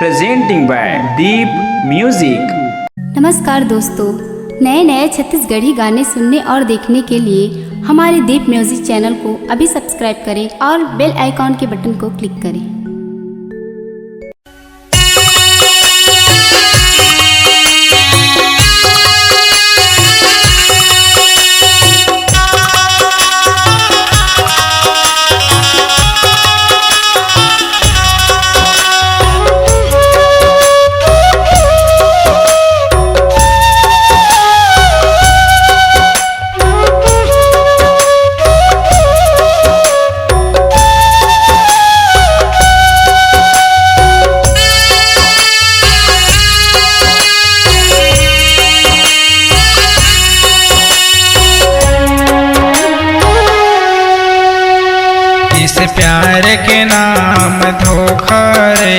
presenting by Deep Music। नमस्कार दोस्तों, नए नए छत्तीसगढ़ी गाने सुनने और देखने के लिए हमारे दीप म्यूजिक चैनल को अभी सब्सक्राइब करें और बेल आइकॉन के बटन को क्लिक करें। इस प्यार के नाम धोखा रे,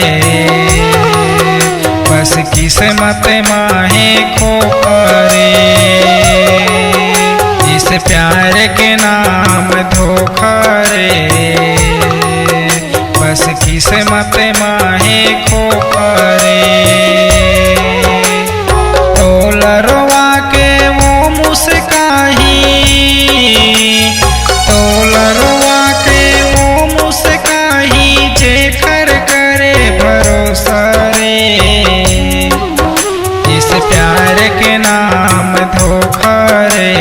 बस किस्मत माहे खोखा रे। इस प्यार के नाम धोखा रे, बस किस्मत माहे खोखा रे। तोलरवा के वो मुस्काही, तोलरवा के वो मुस्काही जे कर करे भरोसा रे। इस प्यार के नाम धोखा रे,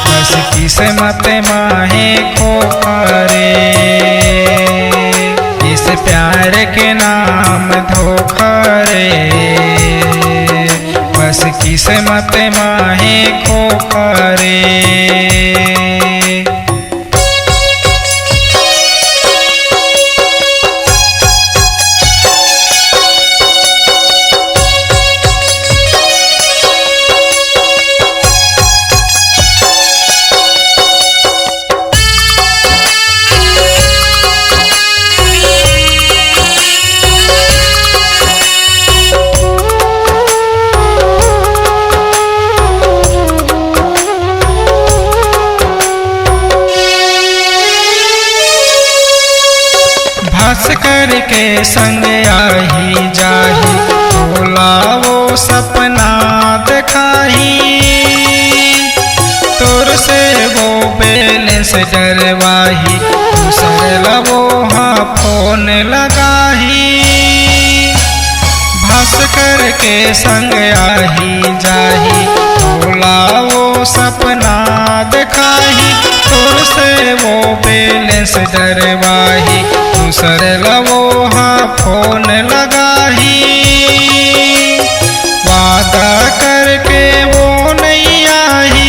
बस किस्मत माहे खोखा रे। इस प्यार के नाम धोखा रे, बस किस्मत माहे खोखा रे। भास्कर के संग आही जाही, भोला वो सपना दिखाही। तोर से वो बैलेंस डरवाही, दूसरे वो हाँ फोन लगाही। भास्कर के संग आही जाही, भोला वो सपना दिखाही। तोर से वो बैलेंस डरवाही, दूसरे लवो हाँ फोन लगाही। वादा करके वो नहीं आई,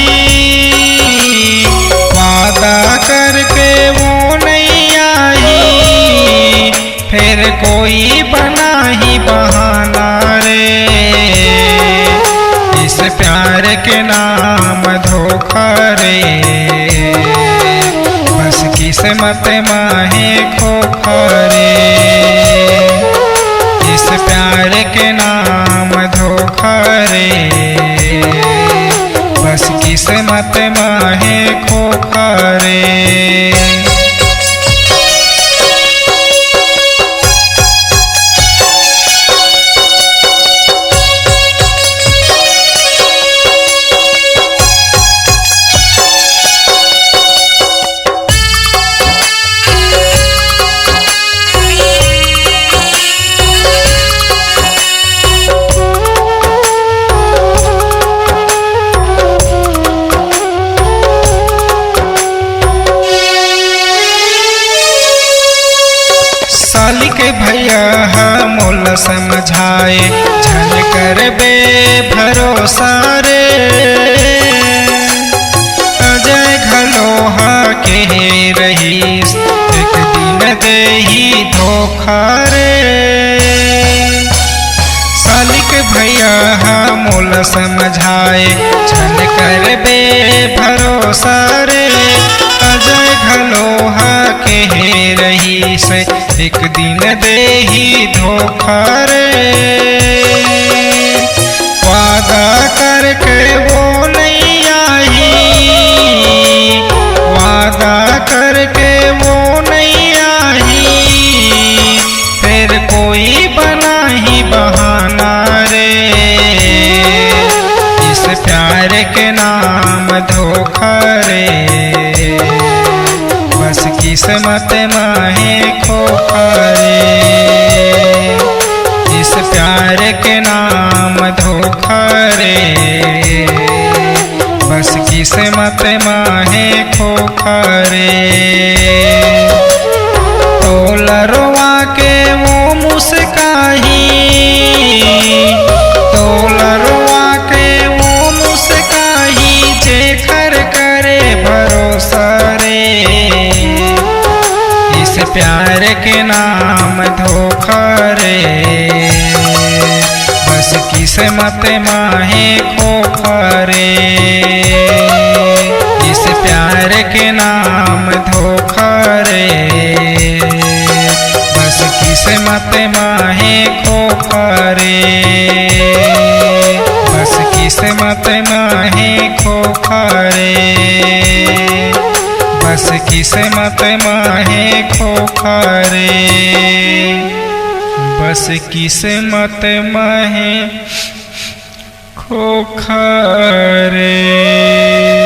वादा करके वो नहीं आई। फिर कोई बना ही बहाना रे। इस प्यार के नाम धोखा रे, बस किस्मत माहे खोखा रे। इस प्यार के नाम धोखा रे, बस किस्मत माहे खोखा रे। साली के भैया मोल समझाए, झन कर बे भरोसा रे। अजय घलोहा के रही, एक दिन दे ही धोखा रे। साली के भैया मोल समझाए, झन कर बे भरोसा रे। अजय घलोहा के रही से, एक दिन दे ही धोखा रे। वादा करके वो नहीं आई, वादा करके वो नहीं आई। फिर कोई प्यार के नाम धोखा रे, बस किस्मत माहे खोखा रे। इस प्यार के नाम धोखा रे, बस किस्मत माहे खोखा रे। तोलरवा के वो मुस्काही, तोलरवा के वो मुस्काही, जेकर करे भरोसा रे। इस प्यार के नाम धोखा रे, बस किस्मत माहे खोखा रे। इस प्यार के नाम धोखा रे, बस किस्मत माहे खोखा रे। बस किस्मत माहे खोखा रे, बस किस्मत माहे खोखा रे। बस किस्मत माहे खोखा रे।